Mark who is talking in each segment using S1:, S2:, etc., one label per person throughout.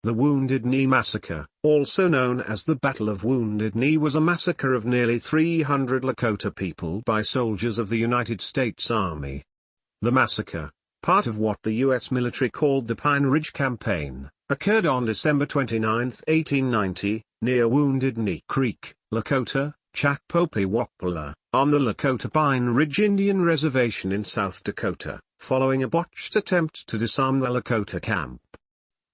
S1: The Wounded Knee Massacre, also known as the Battle of Wounded Knee, was a massacre of nearly 300 Lakota people by soldiers of the United States Army. The massacre, part of what the U.S. military called the Pine Ridge Campaign, occurred on December 29, 1890, near Wounded Knee Creek, Lakota, Chakpopi-Wapala, on the Lakota Pine Ridge Indian Reservation in South Dakota, following a botched attempt to disarm the Lakota camp.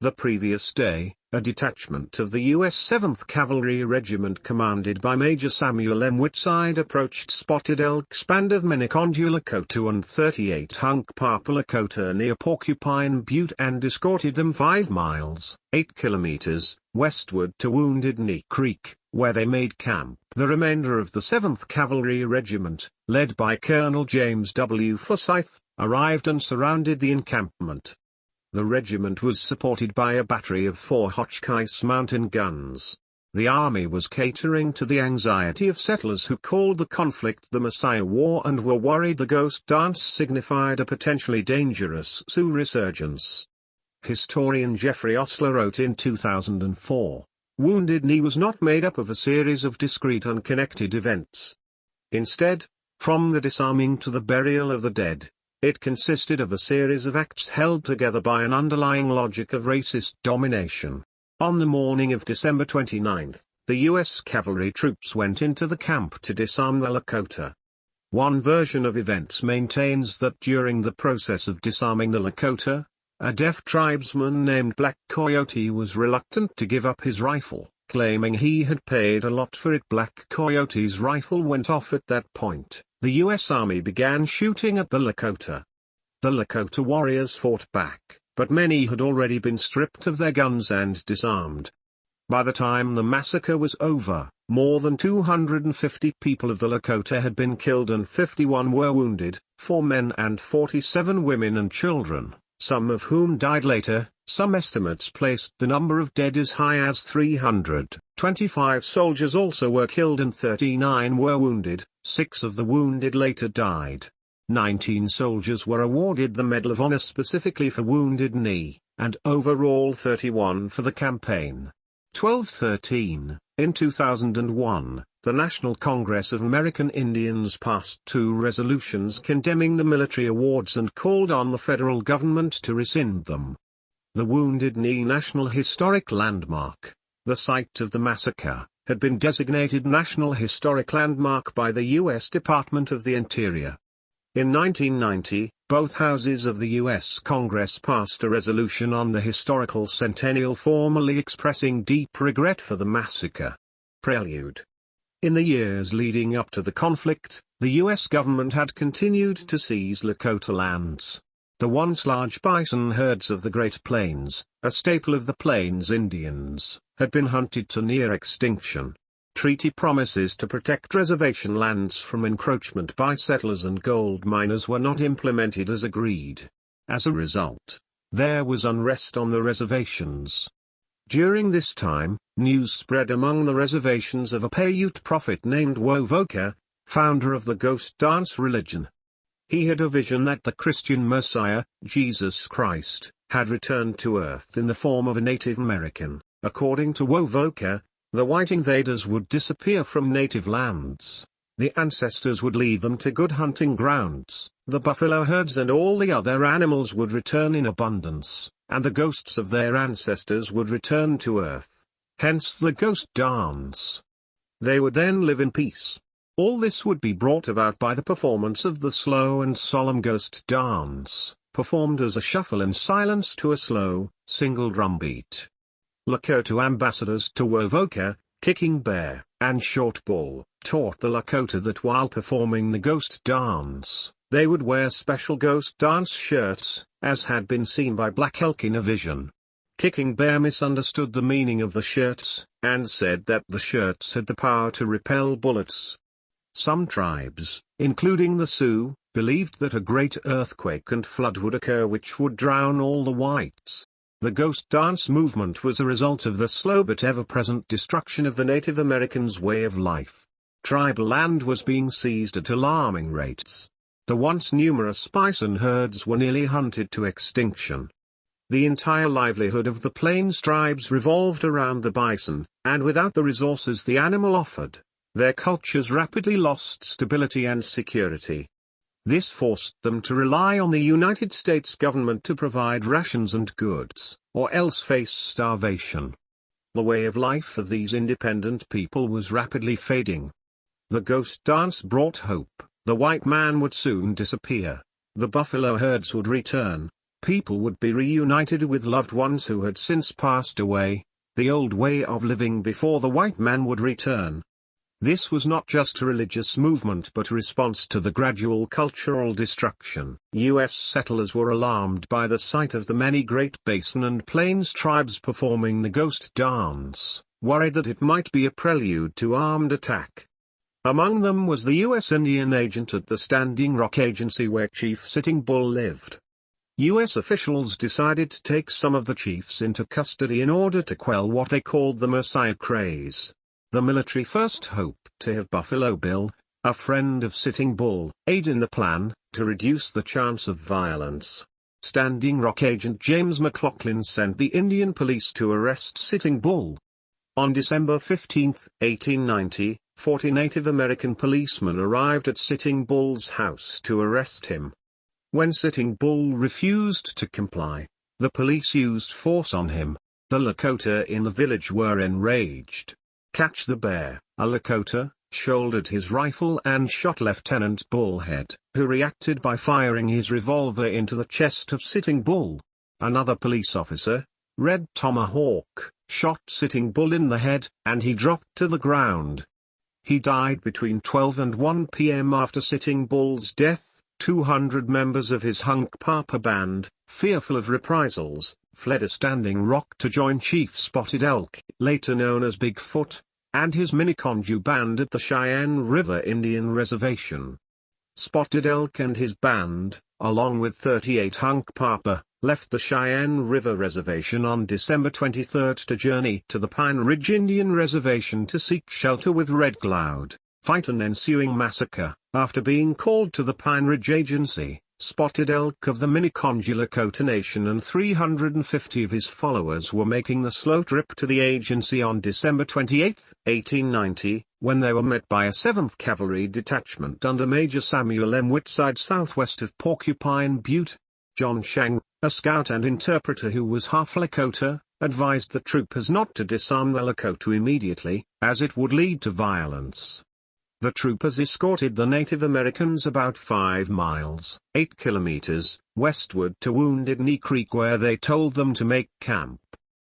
S1: The previous day, a detachment of the U.S. 7th Cavalry Regiment commanded by Major Samuel M. Whitside approached Spotted Elk's band of Minneconjou Lakota and 38 Hunkpapa Lakota near Porcupine Butte and escorted them 5 miles, 8 kilometers, westward to Wounded Knee Creek, where they made camp. The remainder of the 7th Cavalry Regiment, led by Colonel James W. Forsyth, arrived and surrounded the encampment. The regiment was supported by a battery of 4 Hotchkiss mountain guns. The army was catering to the anxiety of settlers who called the conflict the Messiah War and were worried the ghost dance signified a potentially dangerous Sioux resurgence. Historian Jeffrey Osler wrote in 2004, "Wounded Knee was not made up of a series of discrete unconnected events. Instead, from the disarming to the burial of the dead, it consisted of a series of acts held together by an underlying logic of racist domination." On the morning of December 29, the U.S. cavalry troops went into the camp to disarm the Lakota. One version of events maintains that during the process of disarming the Lakota, a deaf tribesman named Black Coyote was reluctant to give up his rifle, claiming he had paid a lot for it. Black Coyote's rifle went off at that point. The U.S. Army began shooting at the Lakota. The Lakota warriors fought back, but many had already been stripped of their guns and disarmed. By the time the massacre was over, more than 250 people of the Lakota had been killed and 51 were wounded, 4 men and 47 women and children, some of whom died later. Some estimates placed the number of dead as high as 300. 25 soldiers also were killed and 39 were wounded. 6 of the wounded later died. 19 soldiers were awarded the Medal of Honor specifically for Wounded Knee, and overall 31 for the campaign. 1213, in 2001, the National Congress of American Indians passed 2 resolutions condemning the military awards and called on the federal government to rescind them. The Wounded Knee National Historic Landmark, the site of the massacre, had been designated National Historic Landmark by the U.S. Department of the Interior. In 1990, both houses of the U.S. Congress passed a resolution on the historical centennial formally expressing deep regret for the massacre. Prelude. In the years leading up to the conflict, the U.S. government had continued to seize Lakota lands. The once large bison herds of the Great Plains, a staple of the Plains Indians, had been hunted to near extinction. Treaty promises to protect reservation lands from encroachment by settlers and gold miners were not implemented as agreed. As a result, there was unrest on the reservations. During this time, news spread among the reservations of a Paiute prophet named Wovoka, founder of the ghost dance religion. He had a vision that the Christian Messiah, Jesus Christ, had returned to Earth in the form of a Native American. According to Wovoka, the white invaders would disappear from native lands. The ancestors would lead them to good hunting grounds, the buffalo herds and all the other animals would return in abundance, and the ghosts of their ancestors would return to Earth. Hence the ghost dance. They would then live in peace. All this would be brought about by the performance of the slow and solemn ghost dance, performed as a shuffle in silence to a slow, single drum beat. Lakota ambassadors to Wovoka, Kicking Bear, and Short Bull, taught the Lakota that while performing the ghost dance, they would wear special ghost dance shirts, as had been seen by Black Elk in a vision. Kicking Bear misunderstood the meaning of the shirts, and said that the shirts had the power to repel bullets. Some tribes, including the Sioux, believed that a great earthquake and flood would occur which would drown all the whites. The ghost dance movement was a result of the slow but ever-present destruction of the Native Americans' way of life. Tribal land was being seized at alarming rates. The once numerous bison herds were nearly hunted to extinction. The entire livelihood of the Plains tribes revolved around the bison, and without the resources the animal offered, their cultures rapidly lost stability and security. This forced them to rely on the United States government to provide rations and goods, or else face starvation. The way of life of these independent people was rapidly fading. The ghost dance brought hope. The white man would soon disappear. The buffalo herds would return. People would be reunited with loved ones who had since passed away. The old way of living before the white man would return. This was not just a religious movement but a response to the gradual cultural destruction. U.S. settlers were alarmed by the sight of the many Great Basin and Plains tribes performing the ghost dance, worried that it might be a prelude to armed attack. Among them was the U.S. Indian agent at the Standing Rock Agency where Chief Sitting Bull lived. U.S. officials decided to take some of the chiefs into custody in order to quell what they called the Messiah craze. The military first hoped to have Buffalo Bill, a friend of Sitting Bull, aid in the plan, to reduce the chance of violence. Standing Rock agent James McLaughlin sent the Indian police to arrest Sitting Bull. On December 15, 1890, 40 Native American policemen arrived at Sitting Bull's house to arrest him. When Sitting Bull refused to comply, the police used force on him. The Lakota in the village were enraged. Catch the Bear, a Lakota, shouldered his rifle and shot Lieutenant Bullhead, who reacted by firing his revolver into the chest of Sitting Bull. Another police officer, Red Tomahawk, shot Sitting Bull in the head, and he dropped to the ground. He died between 12 and 1 p.m. After Sitting Bull's death, 200 members of his Hunk Papa band, fearful of reprisals, fled a Standing Rock to join Chief Spotted Elk, later known as Bigfoot, and his Miniconjou band at the Cheyenne River Indian Reservation. Spotted Elk and his band, along with 38 Hunk Papa, left the Cheyenne River Reservation on December 23 to journey to the Pine Ridge Indian Reservation to seek shelter with Red Cloud, fight an ensuing massacre. After being called to the Pine Ridge Agency, Spotted Elk of the Miniconjou Lakota Nation and 350 of his followers were making the slow trip to the agency on December 28, 1890, when they were met by a 7th Cavalry Detachment under Major Samuel M. Whitside southwest of Porcupine Butte. John Shang, a scout and interpreter who was half Lakota, advised the troopers not to disarm the Lakota immediately, as it would lead to violence. The troopers escorted the Native Americans about 5 miles, 8 kilometers, westward to Wounded Knee Creek where they told them to make camp.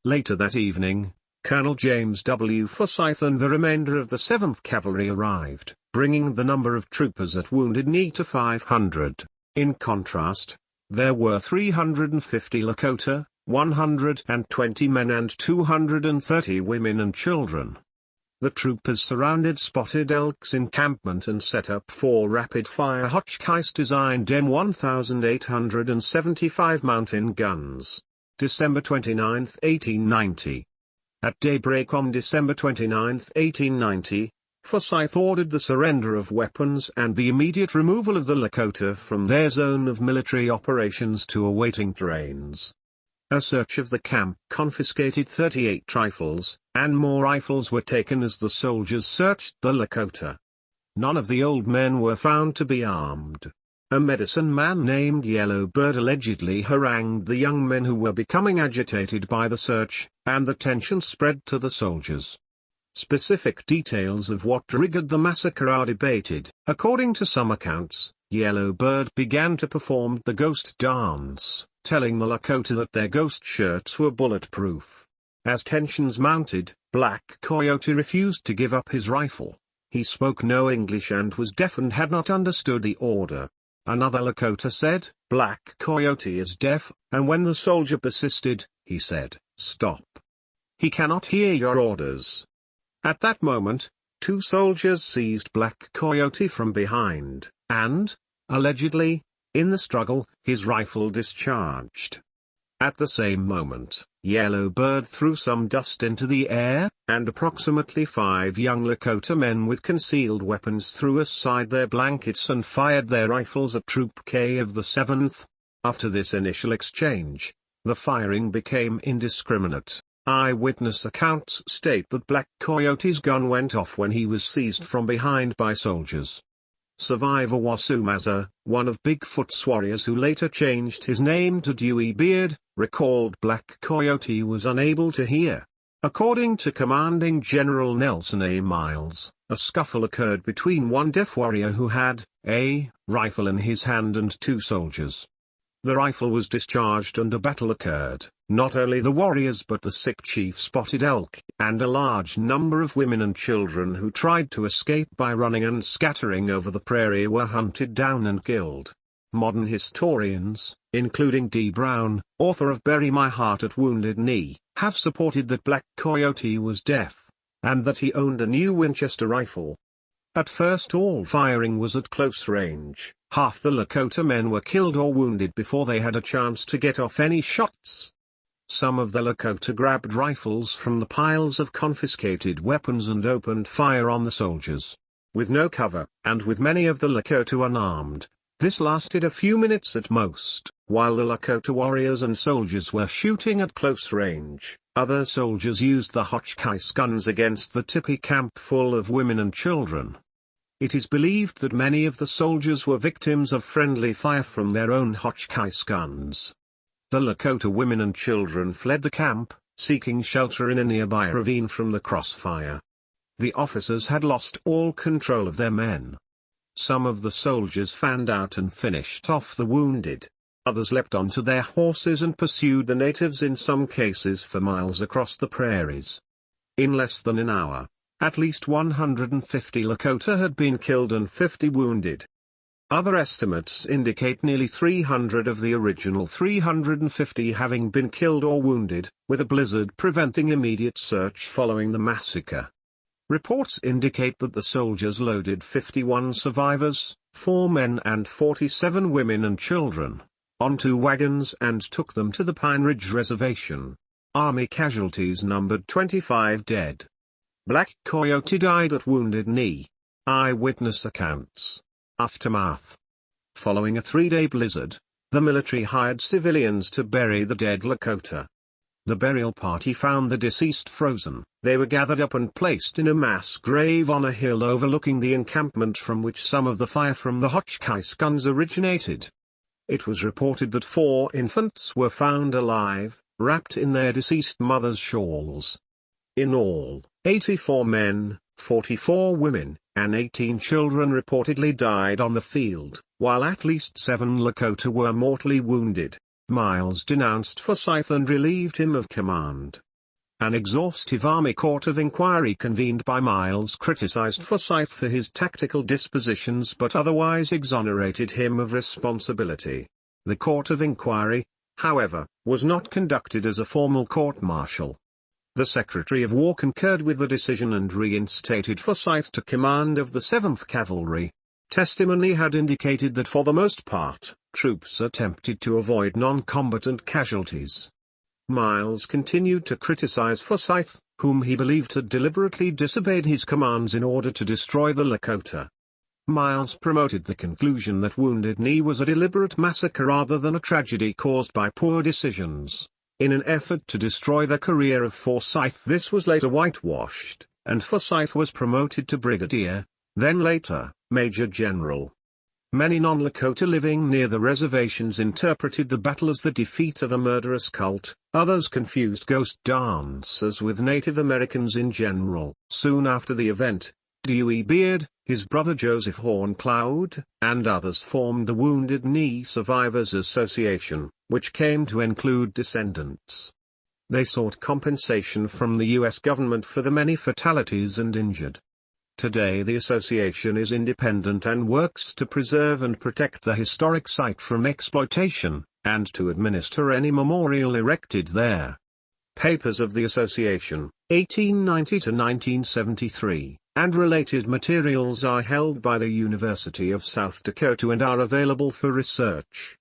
S1: Later that evening, Colonel James W. Forsyth and the remainder of the 7th Cavalry arrived, bringing the number of troopers at Wounded Knee to 500. In contrast, there were 350 Lakota, 120 men and 230 women and children. The troopers surrounded Spotted Elk's encampment and set up 4 rapid-fire Hotchkiss-designed M1875 mountain guns. December 29, 1890. At daybreak on December 29, 1890, Forsyth ordered the surrender of weapons and the immediate removal of the Lakota from their zone of military operations to awaiting trains. A search of the camp confiscated 38 rifles, and more rifles were taken as the soldiers searched the Lakota. None of the old men were found to be armed. A medicine man named Yellow Bird allegedly harangued the young men who were becoming agitated by the search, and the tension spread to the soldiers. Specific details of what triggered the massacre are debated. According to some accounts, Yellow Bird began to perform the ghost dance, telling the Lakota that their ghost shirts were bulletproof. As tensions mounted, Black Coyote refused to give up his rifle. He spoke no English and was deaf and had not understood the order. Another Lakota said, "Black Coyote is deaf," and when the soldier persisted, he said, "Stop. He cannot hear your orders." At that moment, 2 soldiers seized Black Coyote from behind, and, allegedly, in the struggle, his rifle discharged. At the same moment, Yellow Bird threw some dust into the air, and approximately 5 young Lakota men with concealed weapons threw aside their blankets and fired their rifles at Troop K of the 7th. After this initial exchange, The firing became indiscriminate. Eyewitness accounts state that Black Coyote's gun went off when he was seized from behind by soldiers. Survivor Wasu Maza, one of Bigfoot's warriors who later changed his name to Dewey Beard, recalled Black Coyote was unable to hear. According to Commanding General Nelson A. Miles, a scuffle occurred between one deaf warrior who had a rifle in his hand and two soldiers. The rifle was discharged and a battle occurred. Not only the warriors but the sick chief Spotted Elk, and a large number of women and children who tried to escape by running and scattering over the prairie were hunted down and killed. Modern historians, including D. Brown, author of Bury My Heart at Wounded Knee, have supported that Black Coyote was deaf, and that he owned a new Winchester rifle. At first all firing was at close range. Half the Lakota men were killed or wounded before they had a chance to get off any shots. Some of the Lakota grabbed rifles from the piles of confiscated weapons and opened fire on the soldiers. With no cover, and with many of the Lakota unarmed, this lasted a few minutes at most. While the Lakota warriors and soldiers were shooting at close range, other soldiers used the Hotchkiss guns against the Tippy camp full of women and children. It is believed that many of the soldiers were victims of friendly fire from their own Hotchkiss guns. The Lakota women and children fled the camp, seeking shelter in a nearby ravine from the crossfire. The officers had lost all control of their men. Some of the soldiers fanned out and finished off the wounded. Others leapt onto their horses and pursued the natives in some cases for miles across the prairies. In less than an hour, at least 150 Lakota had been killed and 50 wounded. Other estimates indicate nearly 300 of the original 350 having been killed or wounded, with a blizzard preventing immediate search following the massacre. Reports indicate that the soldiers loaded 51 survivors, 4 men and 47 women and children, onto wagons and took them to the Pine Ridge Reservation. Army casualties numbered 25 dead. Black Coyote died at Wounded Knee. Eyewitness accounts. Aftermath. Following a 3-day blizzard, the military hired civilians to bury the dead Lakota. The burial party found the deceased frozen. They were gathered up and placed in a mass grave on a hill overlooking the encampment from which some of the fire from the Hotchkiss guns originated. It was reported that 4 infants were found alive, wrapped in their deceased mother's shawls. In all, 84 men, 44 women, and 18 children reportedly died on the field, while at least 7 Lakota were mortally wounded. Miles denounced Forsyth and relieved him of command. An exhaustive Army Court of Inquiry convened by Miles criticized Forsyth for his tactical dispositions but otherwise exonerated him of responsibility. The Court of Inquiry, however, was not conducted as a formal court-martial. The Secretary of War concurred with the decision and reinstated Forsyth to command of the 7th Cavalry. Testimony had indicated that for the most part, troops attempted to avoid non-combatant casualties. Miles continued to criticize Forsyth, whom he believed had deliberately disobeyed his commands in order to destroy the Lakota. Miles promoted the conclusion that Wounded Knee was a deliberate massacre rather than a tragedy caused by poor decisions. In an effort to destroy the career of Forsyth, this was later whitewashed, and Forsyth was promoted to brigadier, then later, Major General. Many non-Lakota living near the reservations interpreted the battle as the defeat of a murderous cult. Others confused ghost dancers with Native Americans in general. Soon after the event, Dewey Beard, his brother Joseph Horncloud, and others formed the Wounded Knee Survivors Association, which came to include descendants. They sought compensation from the U.S. government for the many fatalities and injured. Today the association is independent and works to preserve and protect the historic site from exploitation, and to administer any memorial erected there. Papers of the association, 1890 to 1973, and related materials are held by the University of South Dakota and are available for research.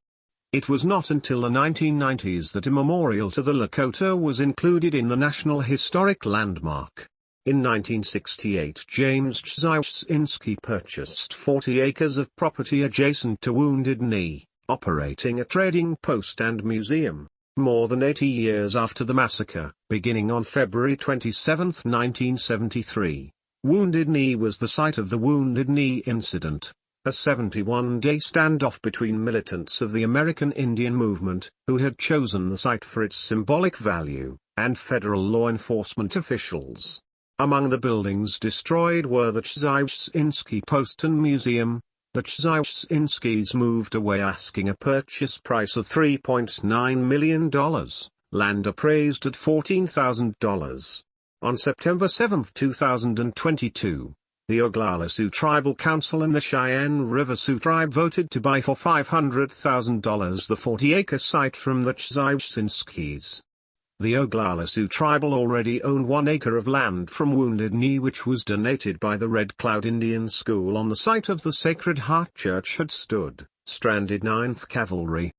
S1: It was not until the 1990s that a memorial to the Lakota was included in the National Historic Landmark. In 1968, James Chrzynski purchased 40 acres of property adjacent to Wounded Knee, operating a trading post and museum. More than 80 years after the massacre, beginning on February 27, 1973, Wounded Knee was the site of the Wounded Knee incident, a 71-day standoff between militants of the American Indian movement, who had chosen the site for its symbolic value, and federal law enforcement officials. Among the buildings destroyed were the Chzywinski Post and Museum. The Chzywinskis moved away asking a purchase price of $3.9 million, land appraised at $14,000. On September 7, 2022, the Oglala Sioux Tribal Council and the Cheyenne River Sioux Tribe voted to buy for $500,000 the 40-acre site from the Chzywinskis. The Oglala Sioux Tribal already owned 1 acre of land from Wounded Knee, which was donated by the Red Cloud Indian School on the site of the Sacred Heart Church had stood, stranded 9th Cavalry.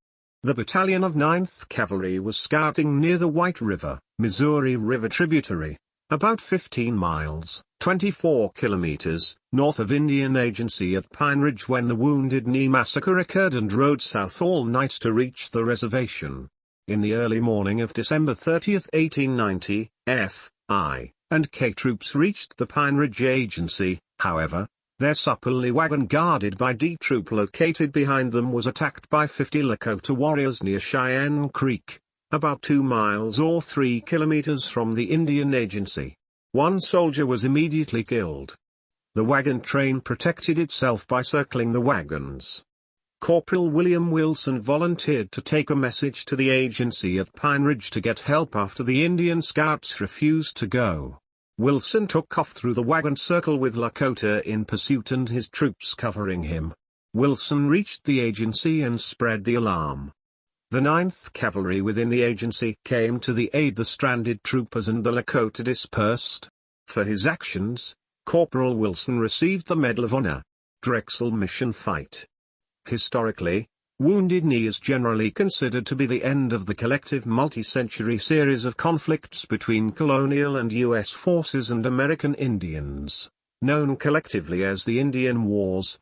S1: The battalion of 9th Cavalry was scouting near the White River, Missouri River tributary, about 15 miles, 24 kilometers, north of Indian Agency at Pine Ridge when the Wounded Knee massacre occurred, and rode south all night to reach the reservation. In the early morning of December 30, 1890, F, I, and K troops reached the Pine Ridge Agency. However, their Supply wagon guarded by D Troop located behind them was attacked by 50 Lakota warriors near Cheyenne Creek, about 2 miles or 3 kilometers from the Indian Agency. 1 soldier was immediately killed. The wagon train protected itself by circling the wagons. Corporal William Wilson volunteered to take a message to the agency at Pine Ridge to get help after the Indian scouts refused to go. Wilson took off through the wagon circle with Lakota in pursuit and his troops covering him. Wilson reached the agency and spread the alarm. The 9th Cavalry within the agency came to the aid the stranded troopers, and the Lakota dispersed. For his actions, Corporal Wilson received the Medal of Honor. Drexel Mission Fight. Historically, Wounded Knee is generally considered to be the end of the collective multi-century series of conflicts between colonial and U.S. forces and American Indians, known collectively as the Indian Wars.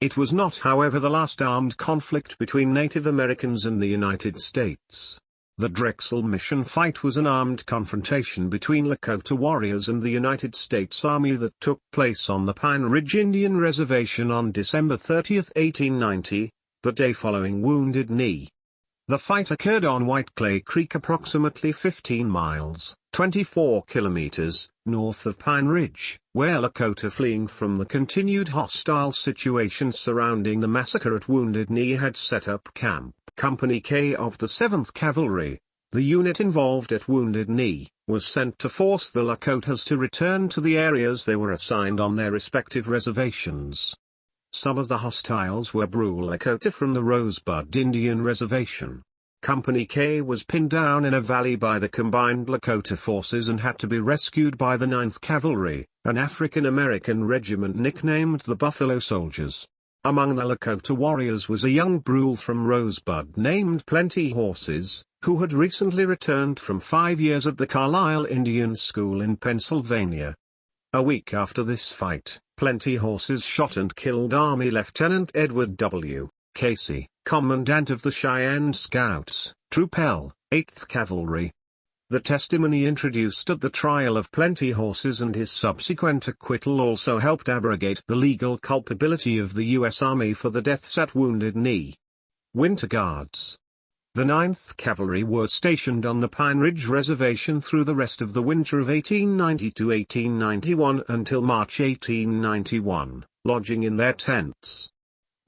S1: It was not, however, the last armed conflict between Native Americans and the United States. The Drexel Mission Fight was an armed confrontation between Lakota warriors and the United States Army that took place on the Pine Ridge Indian Reservation on December 30, 1890, the day following Wounded Knee. The fight occurred on White Clay Creek, approximately 15 miles, 24 kilometers, north of Pine Ridge, where Lakota fleeing from the continued hostile situation surrounding the massacre at Wounded Knee had set up camp. Company K of the 7th Cavalry, the unit involved at Wounded Knee, was sent to force the Lakotas to return to the areas they were assigned on their respective reservations. Some of the hostiles were Brule Lakota from the Rosebud Indian Reservation. Company K was pinned down in a valley by the combined Lakota forces and had to be rescued by the 9th Cavalry, an African-American regiment nicknamed the Buffalo Soldiers. Among the Lakota warriors was a young Brule from Rosebud named Plenty Horses, who had recently returned from 5 years at the Carlisle Indian School in Pennsylvania. A week after this fight, Plenty Horses shot and killed Army Lieutenant Edward W. Casey, commandant of the Cheyenne Scouts, Troop L, 8th Cavalry. The testimony introduced at the trial of Plenty Horses and his subsequent acquittal also helped abrogate the legal culpability of the U.S. Army for the deaths at Wounded Knee. Winter Guards. The 9th Cavalry were stationed on the Pine Ridge Reservation through the rest of the winter of 1890–1891 until March 1891, lodging in their tents.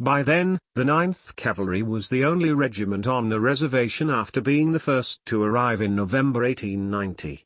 S1: By then, the 9th Cavalry was the only regiment on the reservation after being the first to arrive in November 1890.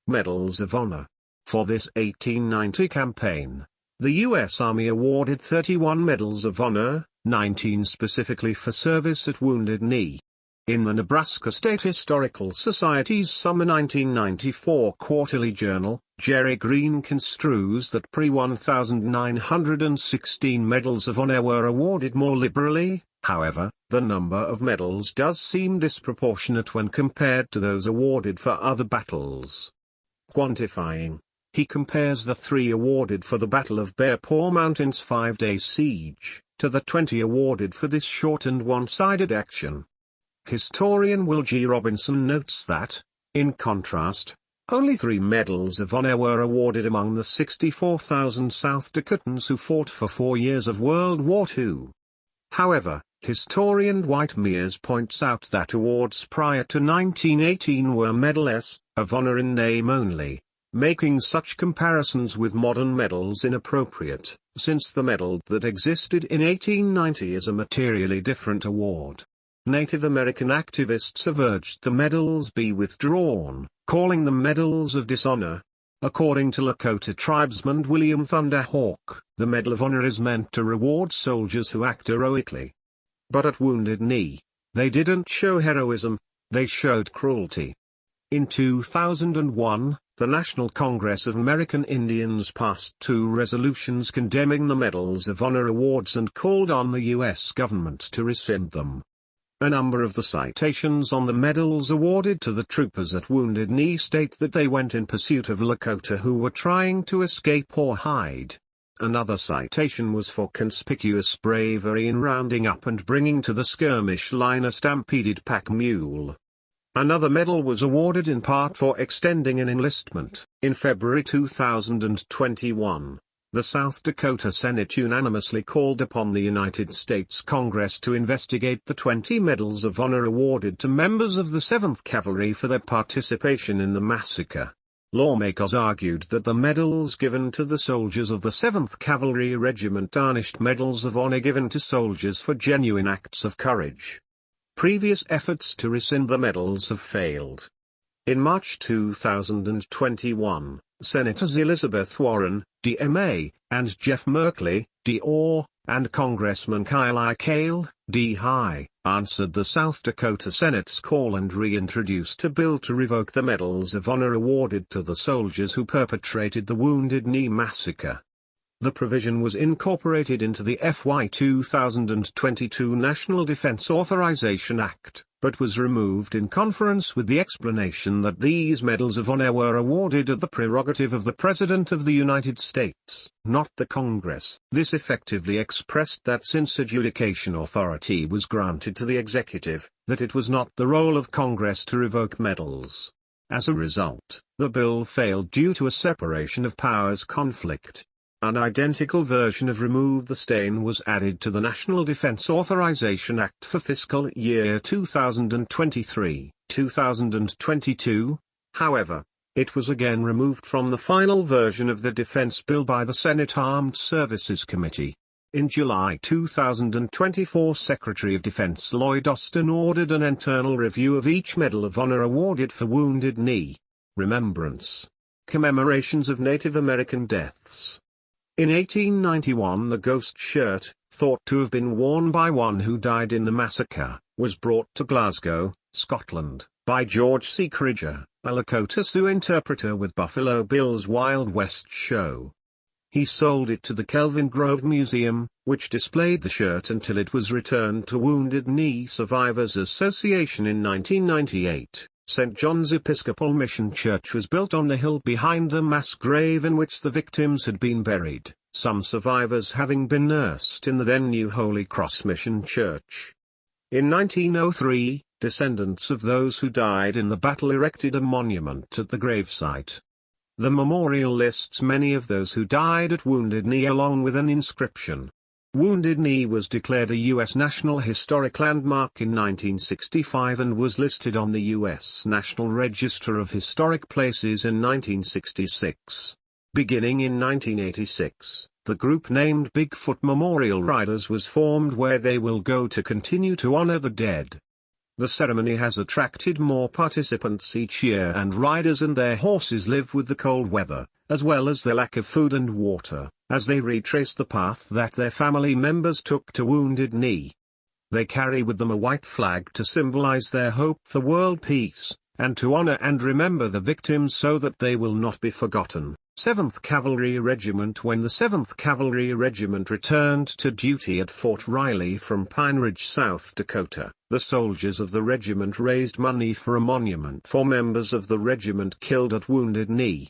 S1: Medals of Honor. For this 1890 campaign, the U.S. Army awarded 31 Medals of Honor, 19 specifically for service at Wounded Knee. In the Nebraska State Historical Society's summer 1994 quarterly journal, Jerry Green construes that pre-1916 Medals of Honor were awarded more liberally. However, the number of medals does seem disproportionate when compared to those awarded for other battles. Quantifying, he compares the 3 awarded for the Battle of Bear Paw Mountain's 5-day siege, to the 20 awarded for this short and one-sided action. Historian Will G. Robinson notes that, in contrast, only 3 medals of honor were awarded among the 64,000 South Dakotans who fought for 4 years of World War II. However, historian Dwight Mears points out that awards prior to 1918 were medals of honor in name only, making such comparisons with modern medals inappropriate, since the medal that existed in 1890 is a materially different award. Native American activists have urged the medals be withdrawn, calling them medals of dishonor. According to Lakota tribesman William Thunderhawk, the Medal of Honor is meant to reward soldiers who act heroically. But at Wounded Knee, they didn't show heroism, they showed cruelty. In 2001, the National Congress of American Indians passed 2 resolutions condemning the Medals of Honor awards and called on the U.S. government to rescind them. A number of the citations on the medals awarded to the troopers at Wounded Knee state that they went in pursuit of Lakota who were trying to escape or hide. Another citation was for conspicuous bravery in rounding up and bringing to the skirmish line a stampeded pack mule. Another medal was awarded in part for extending an enlistment. In February 2021, the South Dakota Senate unanimously called upon the United States Congress to investigate the 20 Medals of Honor awarded to members of the 7th Cavalry for their participation in the massacre. Lawmakers argued that the medals given to the soldiers of the 7th Cavalry Regiment tarnished medals of honor given to soldiers for genuine acts of courage. Previous efforts to rescind the medals have failed. In March 2021, Senators Elizabeth Warren, DMA, and Jeff Merkley, DOR, and Congressman Kyle I. Kale, D-High, answered the South Dakota Senate's call and reintroduced a bill to revoke the Medals of Honor awarded to the soldiers who perpetrated the Wounded Knee Massacre. The provision was incorporated into the FY 2022 National Defense Authorization Act, but was removed in conference with the explanation that these Medals of Honor were awarded at the prerogative of the President of the United States, not the Congress. This effectively expressed that since adjudication authority was granted to the executive, that it was not the role of Congress to revoke medals. As a result, the bill failed due to a separation of powers conflict. An identical version of Remove the Stain was added to the National Defense Authorization Act for fiscal year 2023-2022, however, it was again removed from the final version of the defense bill by the Senate Armed Services Committee. In July 2024, Secretary of Defense Lloyd Austin ordered an internal review of each Medal of Honor awarded for Wounded Knee. Remembrance. Commemorations of Native American deaths. In 1891 the ghost shirt, thought to have been worn by one who died in the massacre, was brought to Glasgow, Scotland, by George C. Cridger, a Lakota Sioux interpreter with Buffalo Bill's Wild West show. He sold it to the Kelvin Grove Museum, which displayed the shirt until it was returned to Wounded Knee Survivors Association in 1998. St. John's Episcopal Mission Church was built on the hill behind the mass grave in which the victims had been buried, some survivors having been nursed in the then new Holy Cross Mission Church. In 1903, descendants of those who died in the battle erected a monument at the gravesite. The memorial lists many of those who died at Wounded Knee along with an inscription. Wounded Knee was declared a U.S. National Historic Landmark in 1965 and was listed on the U.S. National Register of Historic Places in 1966. Beginning in 1986, the group named Bigfoot Memorial Riders was formed where they will go to continue to honor the dead. The ceremony has attracted more participants each year and riders and their horses live with the cold weather, as well as the lack of food and water, as they retrace the path that their family members took to Wounded Knee. They carry with them a white flag to symbolize their hope for world peace, and to honor and remember the victims so that they will not be forgotten. 7th Cavalry Regiment. When the 7th Cavalry Regiment returned to duty at Fort Riley from Pine Ridge, South Dakota, the soldiers of the regiment raised money for a monument for members of the regiment killed at Wounded Knee.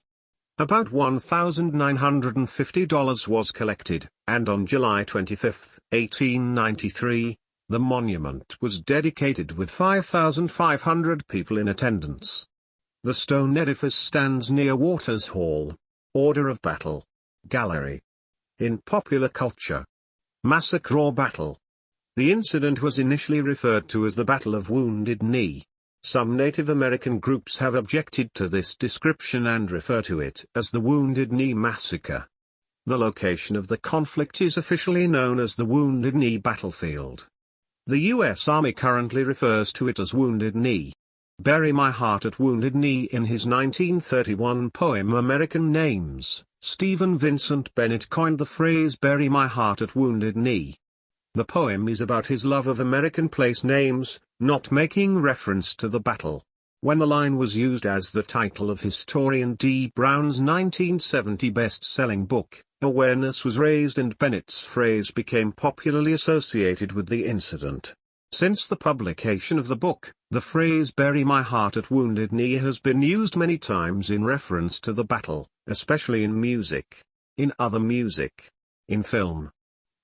S1: About $1,950 was collected, and on July 25, 1893, The monument was dedicated with 5,500 people in attendance. The stone edifice stands near Waters Hall, Order of Battle Gallery. In popular culture, massacre or battle. The incident was initially referred to as the Battle of Wounded Knee. Some Native American groups have objected to this description and refer to it as the Wounded Knee Massacre. The location of the conflict is officially known as the Wounded Knee Battlefield. The U.S. Army currently refers to it as Wounded Knee. Bury My Heart at Wounded Knee. In his 1931 poem American Names, Stephen Vincent Bennett coined the phrase "Bury My Heart at Wounded Knee." The poem is about his love of American place names, not making reference to the battle. When the line was used as the title of historian D. Brown's 1970 best-selling book, awareness was raised and Bennett's phrase became popularly associated with the incident. Since the publication of the book, the phrase "Bury My Heart at Wounded Knee" has been used many times in reference to the battle, especially in music, in other music, in film.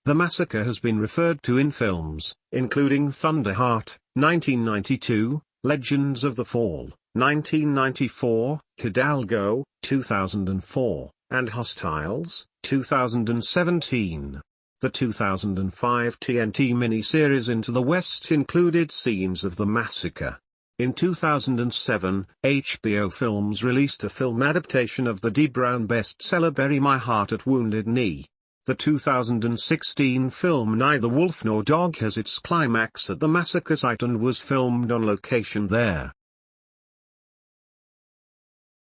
S1: The massacre has been referred to in films, including Thunderheart, 1992, Legends of the Fall, 1994, Hidalgo, 2004, and Hostiles, 2017. The 2005 TNT miniseries Into the West included scenes of the massacre. In 2007, HBO Films released a film adaptation of the D. Brown bestseller Bury My Heart at Wounded Knee. The 2016 film Neither Wolf Nor Dog has its climax at the massacre site and was filmed on location there.